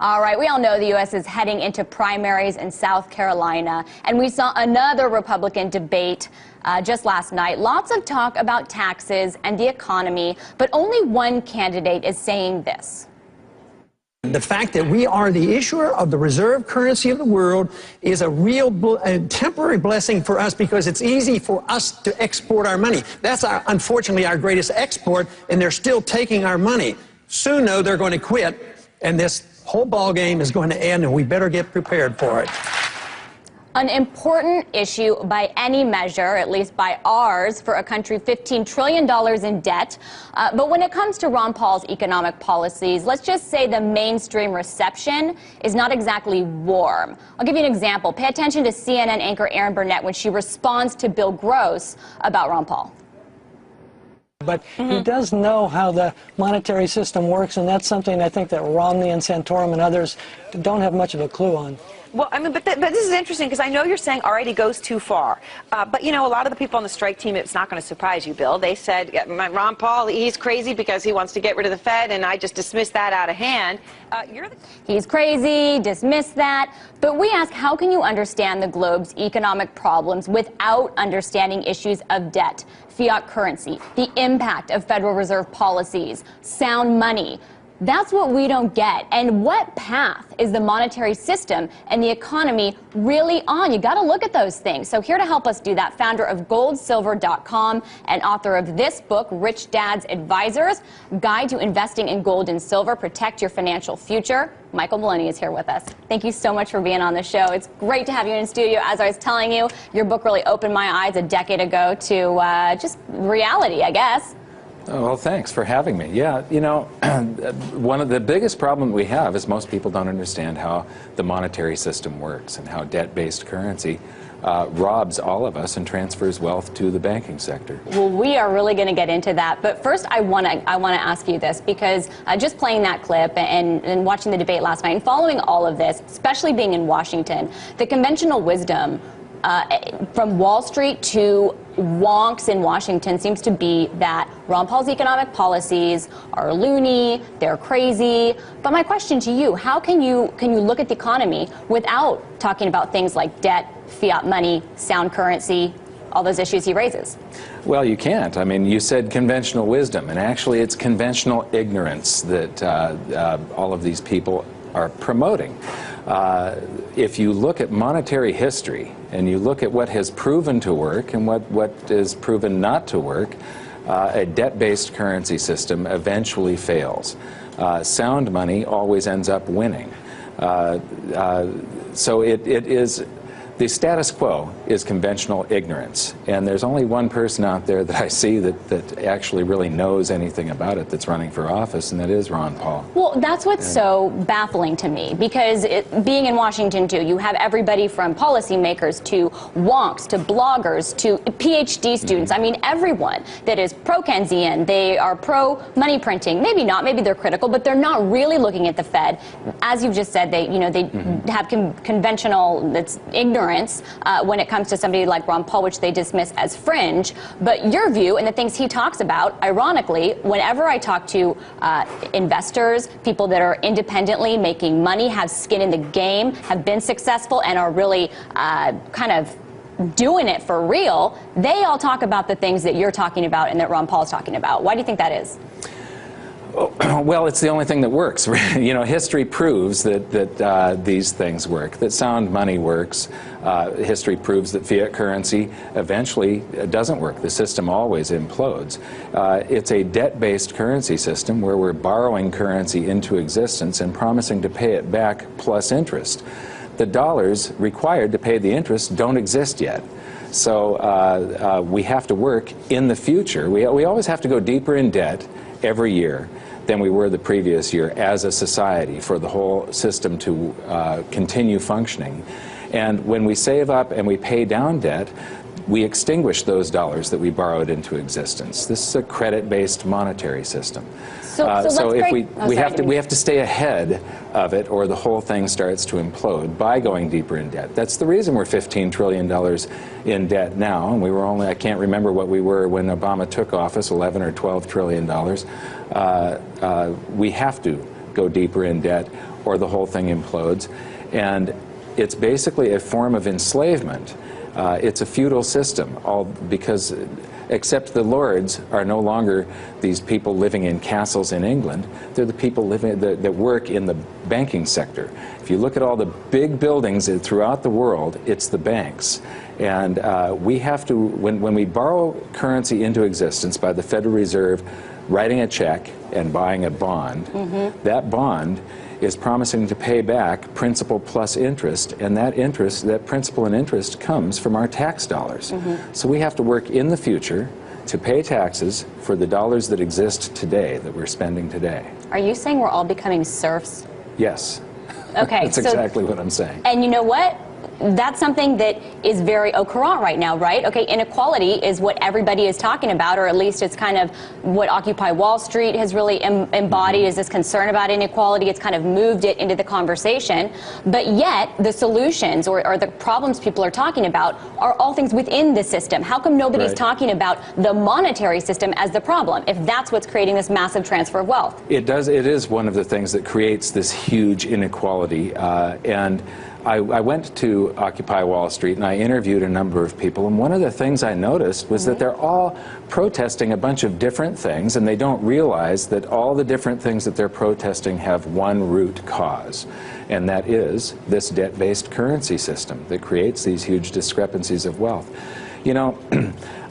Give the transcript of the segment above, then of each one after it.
All right, we all know the U.S. is heading into primaries in South Carolina, and we saw another Republican debate just last night. Lots of talk about taxes and the economy, but only one candidate is saying this. The fact that we are the issuer of the reserve currency of the world is a real temporary blessing for us because it's easy for us to export our money. That's unfortunately our greatest export, and they're still taking our money. Soon, though, they're going to quit, and this whole ball game is going to end, and we better get prepared for it. An important issue by any measure, at least by ours, for a country $15 trillion in debt. But when it comes to Ron Paul's economic policies, let's just say the mainstream reception is not exactly warm. I'll give you an example. Pay attention to CNN anchor Erin Burnett when she responds to Bill Gross about Ron Paul. But he does know how the monetary system works, and that's something I think that Romney and Santorum and others don't have much of a clue on. Well, I mean, but this is interesting because I know you're saying, all right, he goes too far. But, you know, a lot of the people on the strike team, it's not going to surprise you, Bill. They said, Ron Paul, he's crazy because he wants to get rid of the Fed, and I just dismissed that out of hand. He's crazy, dismiss that. But we ask, how can you understand the globe's economic problems without understanding issues of debt, fiat currency, the impact of Federal Reserve policies, sound money? That's what we don't get. And what path is the monetary system and the economy really on? You got to look at those things. So here to help us do that, founder of goldsilver.com and author of this book, Rich Dad's Advisors, Guide to Investing in Gold and Silver, Protect Your Financial Future. Michael Maloney is here with us. Thank you so much for being on the show. It's great to have you in studio. As I was telling you, your book really opened my eyes a decade ago to just reality, I guess. Oh, well, thanks for having me. Yeah, you know, one of the biggest problems we have is most people don't understand how the monetary system works and how debt-based currency robs all of us and transfers wealth to the banking sector. Well, we are really going to get into that. But first, I want to ask you this, because just playing that clip and watching the debate last night and following all of this, especially being in Washington, the conventional wisdom from Wall Street to wonks in Washington seems to be that Ron Paul's economic policies are loony, they're crazy. But my question to you, how can you look at the economy without talking about things like debt, fiat money, sound currency, all those issues he raises? Well, you can't. I mean, you said conventional wisdom, and actually it's conventional ignorance that all of these people are promoting. If you look at monetary history and you look at what has proven to work and what is proven not to work, a debt-based currency system eventually fails. Sound money always ends up winning. So it is, the status quo is conventional ignorance, and there's only one person out there that I see that actually really knows anything about it that's running for office, and that is Ron Paul. Well, that's what's so baffling to me, because being in Washington too, you have everybody from policymakers to wonks to bloggers to PhD students. I mean, everyone that is pro-Keynesian, they are pro-money printing. Maybe not, maybe they're critical, but they're not really looking at the Fed. As you've just said, they have conventional, that's ignorant. When it comes to somebody like Ron Paul, which they dismiss as fringe. But your view and the things he talks about, ironically, whenever I talk to investors, people that are independently making money, have skin in the game, have been successful, and are really kind of doing it for real, they all talk about the things that you're talking about and that Ron Paul's talking about. Why do you think that is? Well, it's the only thing that works. You know, history proves that these things work, that sound money works. History proves that fiat currency eventually doesn't work. The system always implodes. It's a debt-based currency system where we're borrowing currency into existence and promising to pay it back plus interest. The dollars required to pay the interest don't exist yet. So we have to work in the future. We always have to go deeper in debt every year than we were the previous year as a society for the whole system to continue functioning. And when we save up and we pay down debt, we extinguish those dollars that we borrowed into existence. This is a credit-based monetary system. So if we have to stay ahead of it, or the whole thing starts to implode by going deeper in debt. That's the reason we're $15 trillion in debt now, and we were only, I can't remember what we were when Obama took office, 11 or 12 trillion dollars. We have to go deeper in debt, or the whole thing implodes. And it's basically a form of enslavement. It's a feudal system, all because except the lords are no longer these people living in castles in England. They're the people living that work in the banking sector. If you look at all the big buildings throughout the world, it's the banks. And we have to, when we borrow currency into existence by the Federal Reserve, writing a check and buying a bond, that bond is promising to pay back principal plus interest, and that interest, that principal and interest, comes from our tax dollars. So we have to work in the future to pay taxes for the dollars that exist today, that we're spending today. Are you saying we're all becoming serfs? Yes. Okay. That's exactly what I'm saying. And you know what? That's something that is very au courant right now, right? Okay, inequality is what everybody is talking about, or at least it's kind of what Occupy Wall Street has really embodied, is this concern about inequality. It's kind of moved it into the conversation. But yet, the solutions or the problems people are talking about are all things within the system. How come nobody's talking about the monetary system as the problem, if that's what's creating this massive transfer of wealth? It does. It is one of the things that creates this huge inequality. And I went to Occupy Wall Street and I interviewed a number of people, and one of the things I noticed was that they're all protesting a bunch of different things, and they don't realize that all the different things that they're protesting have one root cause, and that is this debt-based currency system that creates these huge discrepancies of wealth. You know,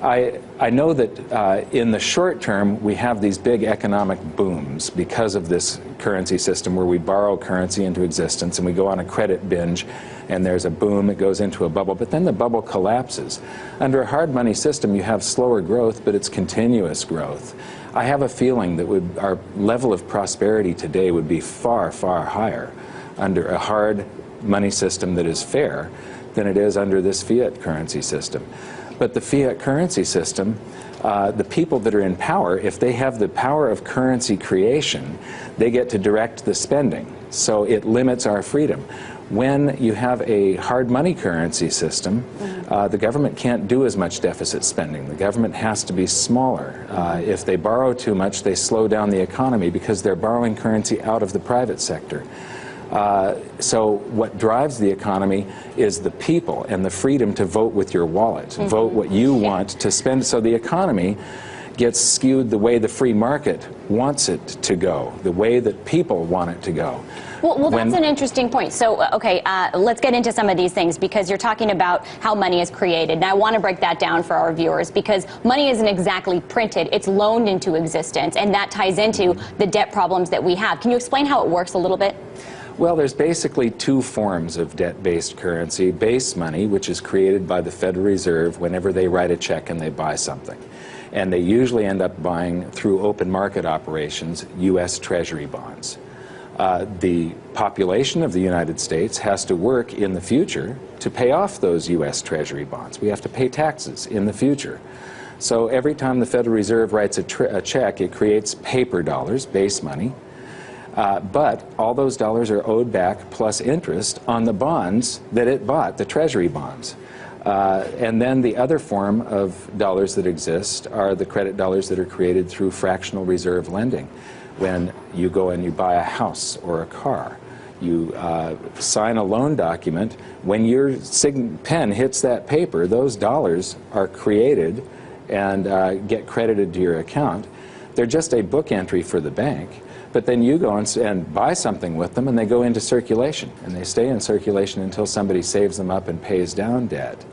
I know that in the short term we have these big economic booms because of this currency system where we borrow currency into existence and we go on a credit binge and there's a boom, it goes into a bubble, but then the bubble collapses. Under a hard money system you have slower growth, but it's continuous growth. I have a feeling that our level of prosperity today would be far, far higher under a hard money system that is fair than it is under this fiat currency system. But the fiat currency system, the people that are in power, if they have the power of currency creation, they get to direct the spending. So it limits our freedom. When you have a hard money currency system, the government can't do as much deficit spending. The government has to be smaller. If they borrow too much, they slow down the economy because they're borrowing currency out of the private sector. So what drives the economy is the people and the freedom to vote with your wallet, vote what you want to spend. So the economy gets skewed the way the free market wants it to go, the way that people want it to go. Well, that's an interesting point. So, okay, let's get into some of these things, because you're talking about how money is created. And I want to break that down for our viewers, because money isn't exactly printed. It's loaned into existence, and that ties into the debt problems that we have. Can you explain how it works a little bit? Well, there's basically two forms of debt-based currency. Base money, which is created by the Federal Reserve whenever they write a check and they buy something. And they usually end up buying, through open market operations, U.S. Treasury bonds. The population of the United States has to work in the future to pay off those U.S. Treasury bonds. We have to pay taxes in the future. So every time the Federal Reserve writes a check, it creates paper dollars, base money. But all those dollars are owed back plus interest on the bonds that it bought, the Treasury bonds. And then the other form of dollars that exist are the credit dollars that are created through fractional reserve lending. When you go and you buy a house or a car, you sign a loan document. When your pen hits that paper, those dollars are created and get credited to your account. They're just a book entry for the bank. But then you go and buy something with them, and they go into circulation, and they stay in circulation until somebody saves them up and pays down debt.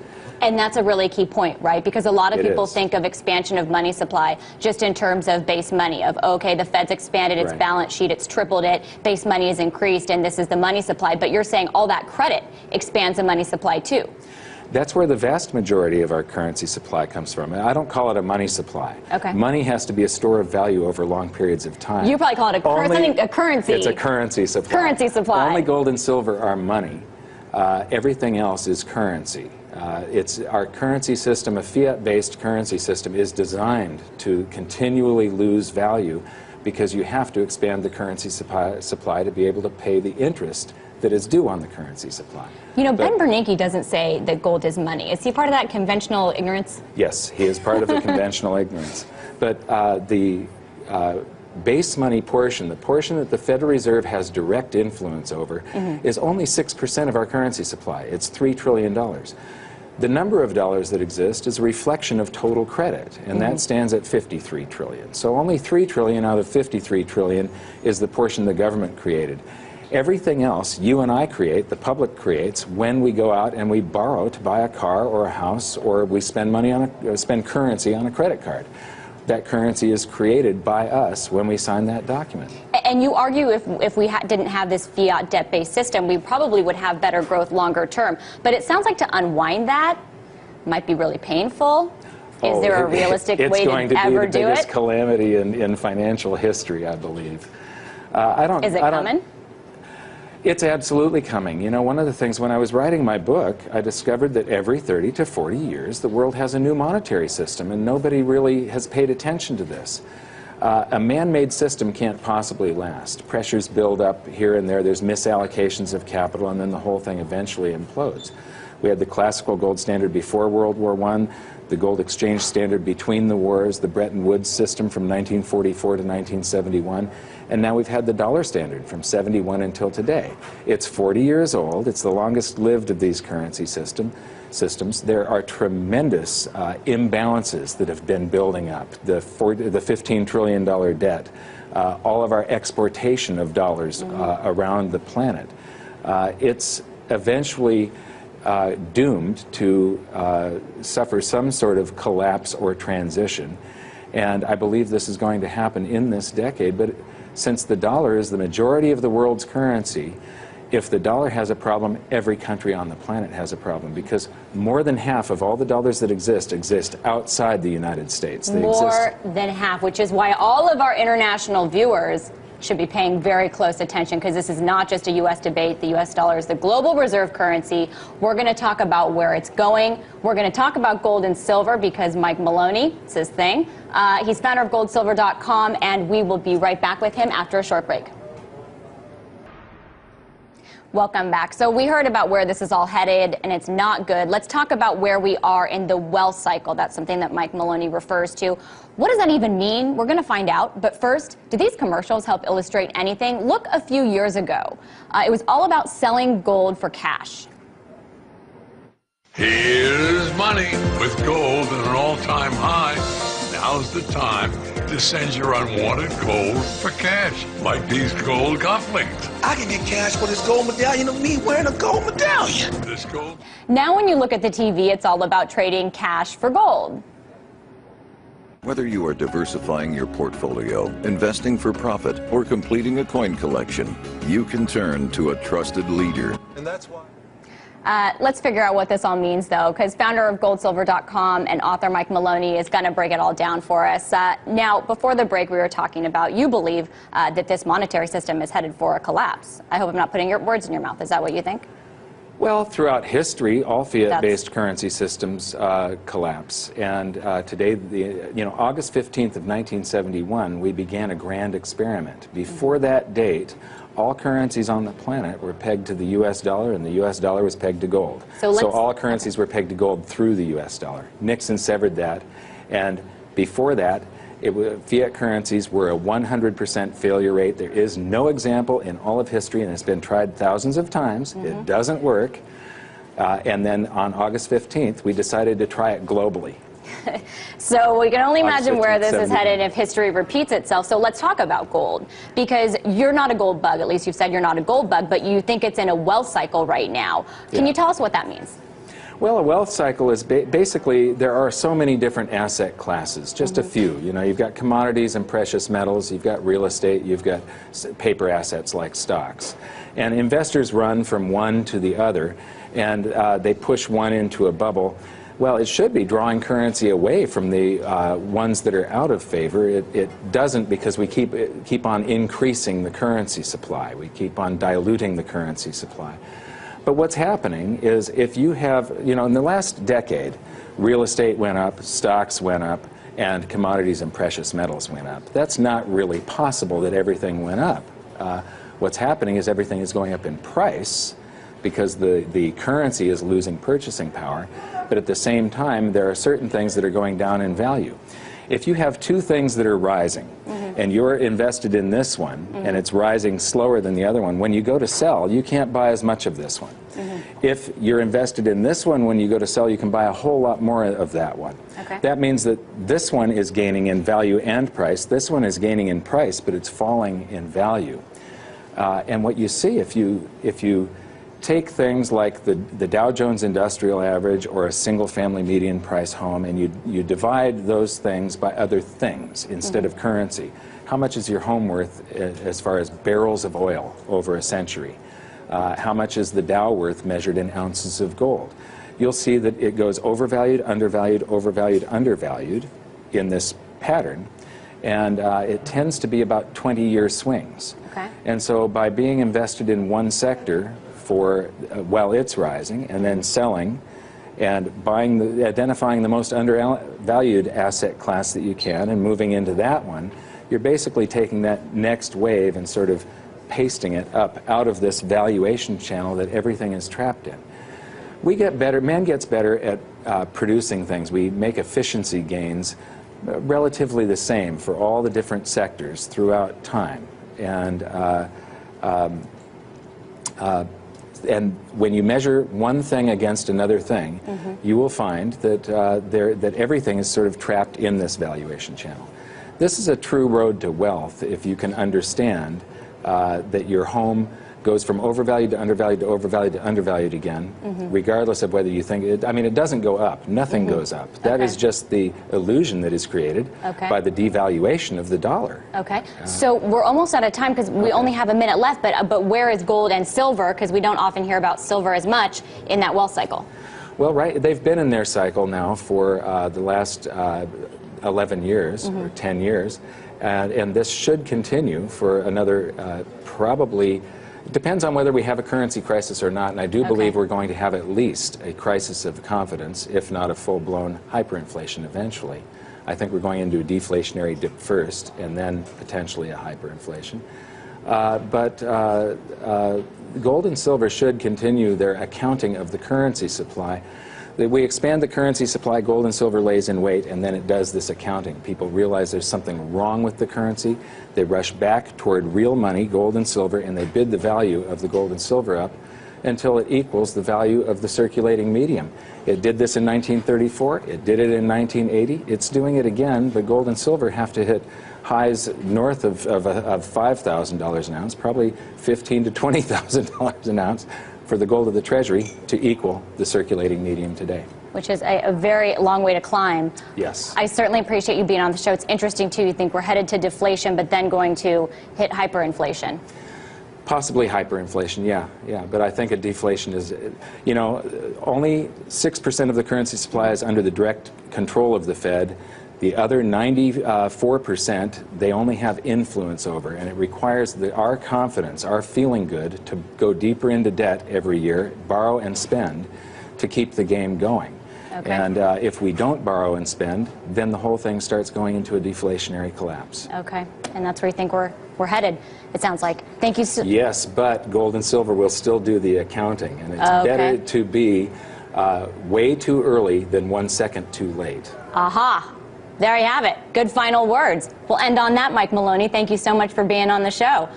And that's a really key point, right? Because a lot of people think of expansion of money supply just in terms of base money, of, okay, the Fed's expanded its balance sheet, it's tripled it, base money is increased, and this is the money supply. But you're saying all that credit expands the money supply too. That's where the vast majority of our currency supply comes from. I don't call it a money supply. Okay. Money has to be a store of value over long periods of time. You probably call it a currency. It's a currency supply. Currency supply. Only gold and silver are money. Everything else is currency. Our currency system, a fiat-based currency system, is designed to continually lose value because you have to expand the currency supply to be able to pay the interest that is due on the currency supply. You know, Ben Bernanke doesn't say that gold is money. Is he part of that conventional ignorance? Yes, he is part of the conventional ignorance. But the base money portion, the portion that the Federal Reserve has direct influence over, is only 6% of our currency supply. It's $3 trillion. The number of dollars that exist is a reflection of total credit, and that stands at 53 trillion. So only 3 trillion out of 53 trillion is the portion the government created. Everything else you and I create, the public creates, when we go out and we borrow to buy a car or a house, or we spend money on spend currency on a credit card. That currency is created by us when we sign that document. And you argue if we didn't have this fiat debt-based system, we probably would have better growth longer term. But it sounds like to unwind that might be really painful. Is there a realistic way to ever do it? It's going to be the biggest calamity in financial history, I believe. Is it coming? It's absolutely coming. You know, one of the things, when I was writing my book, I discovered that every 30 to 40 years, the world has a new monetary system, and nobody really has paid attention to this. A man-made system can't possibly last. Pressures build up here and there, there's misallocations of capital, and then the whole thing eventually implodes. We had the classical gold standard before World War I, the gold exchange standard between the wars, the Bretton Woods system from 1944 to 1971, and now we've had the dollar standard from 71 until today. It's 40 years old. It's the longest lived of these currency systems. There are tremendous imbalances that have been building up. The $15 trillion debt, all of our exportation of dollars around the planet. It's eventually doomed to suffer some sort of collapse or transition. And I believe this is going to happen in this decade. But since the dollar is the majority of the world's currency, if the dollar has a problem, every country on the planet has a problem, because more than half of all the dollars that exist outside the United States. More than half, which is why all of our international viewers should be paying very close attention, because this is not just a U.S. debate. The U.S. dollar is the global reserve currency. We're going to talk about where it's going. We're going to talk about gold and silver, because Mike Maloney, it's his thing. He's founder of goldsilver.com, and we will be right back with him after a short break. Welcome back. So we heard about where this is all headed, and it's not good. Let's talk about where we are in the wealth cycle. That's something that Mike Maloney refers to. What does that even mean? We're going to find out. But first, do these commercials help illustrate anything? Look a few years ago. It was all about selling gold for cash. Here's money with gold at an all-time high. Now's the time to send your unwanted gold for cash, like these gold cufflinks. I can get cash for this gold medallion of me wearing a gold medallion. This gold. Now when you look at the TV, it's all about trading cash for gold. Whether you are diversifying your portfolio, investing for profit, or completing a coin collection, you can turn to a trusted leader. And that's why. Let's figure out what this all means, though, because founder of goldsilver.com and author Mike Maloney is going to break it all down for us. Now, before the break, we were talking about you believe that this monetary system is headed for a collapse. I hope I'm not putting your words in your mouth. Is that what you think? Well, throughout history, all fiat-based currency systems collapse. And today, August 15th of 1971, we began a grand experiment. Before that date, all currencies on the planet were pegged to the U.S. dollar, and the U.S. dollar was pegged to gold. So all currencies were pegged to gold through the U.S. dollar. Nixon severed that, and before that, fiat currencies were a 100% failure rate. There is no example in all of history, and it's been tried thousands of times. It doesn't work. And then on August 15th, we decided to try it globally. So we can only imagine where this is headed if history repeats itself. So let's talk about gold, because you're not a gold bug. At least you've said you're not a gold bug, but you think it's in a wealth cycle right now. Can you tell us what that means? Well, a wealth cycle is basically, there are so many different asset classes, just a few. You know, you've got commodities and precious metals, you've got real estate, you've got paper assets like stocks. And investors run from one to the other, and they push one into a bubble. Well, it should be drawing currency away from the ones that are out of favor. It doesn't, because we keep on increasing the currency supply. We keep on diluting the currency supply. But what's happening is, if you have, in the last decade, real estate went up, stocks went up, and commodities and precious metals went up. That's not really possible that everything went up. What's happening is everything is going up in price, because the currency is losing purchasing power, but at the same time, there are certain things that are going down in value. If you have two things that are rising, and you're invested in this one, and it's rising slower than the other one, when you go to sell, you can't buy as much of this one. If you're invested in this one, when you go to sell, you can buy a whole lot more of that one. Okay. That means that this one is gaining in value and price. This one is gaining in price, but it's falling in value. And what you see if you take things like the Dow Jones Industrial Average or a single-family median price home, and you divide those things by other things instead of currency. How much is your home worth as far as barrels of oil over a century? How much is the Dow worth measured in ounces of gold? You'll see that it goes overvalued, undervalued, overvalued, undervalued in this pattern, and it tends to be about 20-year swings. Okay. And so by being invested in one sector for while it's rising, and then selling and identifying the most undervalued asset class that you can and moving into that one, you're basically taking that next wave and sort of pasting it up out of this valuation channel that everything is trapped in. We get better, man gets better at producing things. We make efficiency gains relatively the same for all the different sectors throughout time. And when you measure one thing against another thing, you will find that, that everything is sort of trapped in this valuation channel. This is a true road to wealth if you can understand that your home goes from overvalued to undervalued to overvalued to undervalued again, regardless of whether you think it, I mean, it doesn't go up. Nothing goes up. That is just the illusion that is created by the devaluation of the dollar. Okay. So we're almost out of time because we only have a minute left, but where is gold and silver? Because we don't often hear about silver as much in that wealth cycle. Well, right, they've been in their cycle now for the last 11 years or 10 years, and this should continue for another probably. It depends on whether we have a currency crisis or not, and I do believe we're going to have at least a crisis of confidence, if not a full-blown hyperinflation eventually. I think we're going into a deflationary dip first, and then potentially a hyperinflation. But gold and silver should continue their accounting of the currency supply. We expand the currency supply, gold and silver lays in wait, and then it does this accounting. People realize there's something wrong with the currency. They rush back toward real money, gold and silver, and they bid the value of the gold and silver up until it equals the value of the circulating medium. It did this in 1934. It did it in 1980. It's doing it again, but gold and silver have to hit highs north of $5,000 an ounce, probably $15,000 to $20,000 an ounce, for the gold of the Treasury to equal the circulating medium today. Which is a very long way to climb. Yes. I certainly appreciate you being on the show. It's interesting, too. You think we're headed to deflation, but then going to hit hyperinflation. Possibly hyperinflation, yeah. But I think a deflation is, you know, only 6% of the currency supply is under the direct control of the Fed. The other 94%, they only have influence over, and it requires our confidence, our feeling good, to go deeper into debt every year, borrow and spend, to keep the game going. Okay. And if we don't borrow and spend, then the whole thing starts going into a deflationary collapse. Okay, and that's where you think we're headed, it sounds like. Thank you so much. Yes, but gold and silver will still do the accounting, and it's better to be way too early than 1 second too late. Aha! There you have it. Good final words. We'll end on that, Mike Maloney. Thank you so much for being on the show.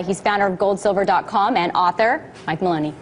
He's founder of goldsilver.com and author. Mike Maloney.